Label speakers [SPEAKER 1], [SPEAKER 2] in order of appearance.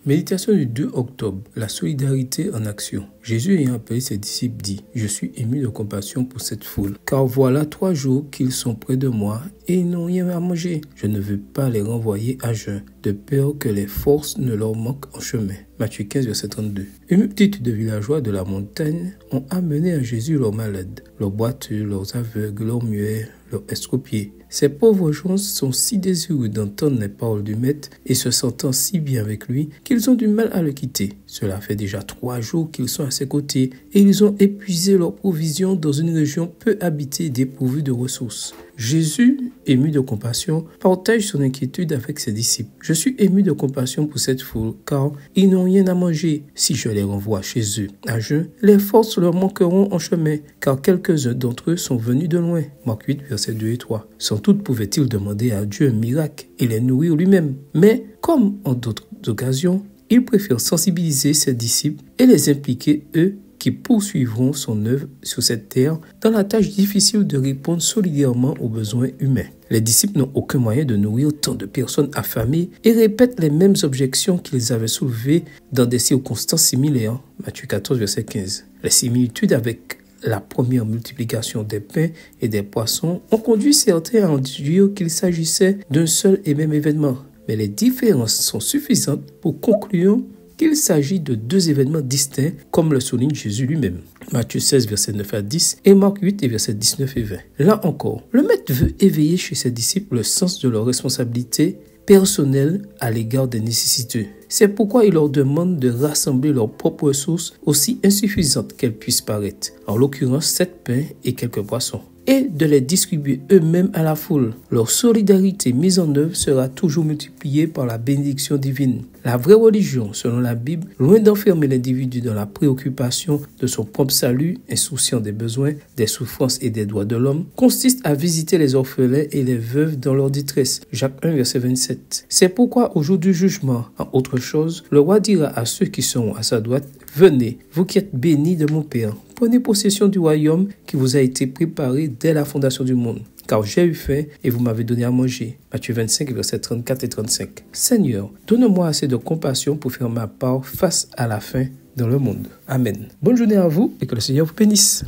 [SPEAKER 1] Méditation du 2 octobre. La solidarité en action. Jésus ayant appelé ses disciples dit « Je suis ému de compassion pour cette foule, car voilà 3 jours qu'ils sont près de moi et ils n'ont rien à manger. Je ne veux pas les renvoyer à jeun, de peur que les forces ne leur manquent en chemin. » Matthieu 15, verset 32. Une multitude de villageois de la montagne ont amené à Jésus leurs malades, leurs boiteux, leurs aveugles, leurs muets, leurs estropiés. Ces pauvres gens sont si désireux d'entendre les paroles du Maître et se sentant si bien avec lui qu'ils ont du mal à le quitter. Cela fait déjà 3 jours qu'ils sont à ses côtés et ils ont épuisé leurs provisions dans une région peu habitée et dépourvue de ressources. Jésus, ému de compassion, partage son inquiétude avec ses disciples. « Je suis ému de compassion pour cette foule, car ils n'ont rien à manger. Si je les renvoie chez eux à jeun, les forces leur manqueront en chemin, car quelques-uns d'entre eux sont venus de loin. » Marc 8, versets 2 et 3. Sans doute pouvait-il demander à Dieu un miracle et les nourrir lui-même. Mais, comme en d'autres occasions, il préfère sensibiliser ses disciples et les impliquer, eux, qui poursuivront son œuvre sur cette terre dans la tâche difficile de répondre solidairement aux besoins humains. Les disciples n'ont aucun moyen de nourrir tant de personnes affamées et répètent les mêmes objections qu'ils avaient soulevées dans des circonstances similaires. Matthieu 14, verset 15. Les similitudes avec la première multiplication des pains et des poissons ont conduit certains à en déduire qu'il s'agissait d'un seul et même événement. Mais les différences sont suffisantes pour conclure qu'il s'agit de 2 événements distincts, comme le souligne Jésus lui-même. Matthieu 16, versets 9 à 10 et Marc 8, versets 19 et 20. Là encore, le Maître veut éveiller chez ses disciples le sens de leur responsabilité personnelle à l'égard des nécessiteux. C'est pourquoi il leur demande de rassembler leurs propres ressources, aussi insuffisantes qu'elles puissent paraître, en l'occurrence 7 pains et quelques poissons, et de les distribuer eux-mêmes à la foule. Leur solidarité mise en œuvre sera toujours multipliée par la bénédiction divine. La vraie religion, selon la Bible, loin d'enfermer l'individu dans la préoccupation de son propre salut, insouciant des besoins, des souffrances et des droits de l'homme, consiste à visiter les orphelins et les veuves dans leur détresse. Jacques 1, verset 27. C'est pourquoi, au jour du jugement, en autre chose, le roi dira à ceux qui sont à sa droite, « Venez, vous qui êtes bénis de mon Père, prenez possession du royaume qui vous a été préparé dès la fondation du monde. Car j'ai eu faim et vous m'avez donné à manger. » Matthieu 25, versets 34 et 35. Seigneur, donne-moi assez de compassion pour faire ma part face à la faim dans le monde. Amen. Bonne journée à vous et que le Seigneur vous bénisse.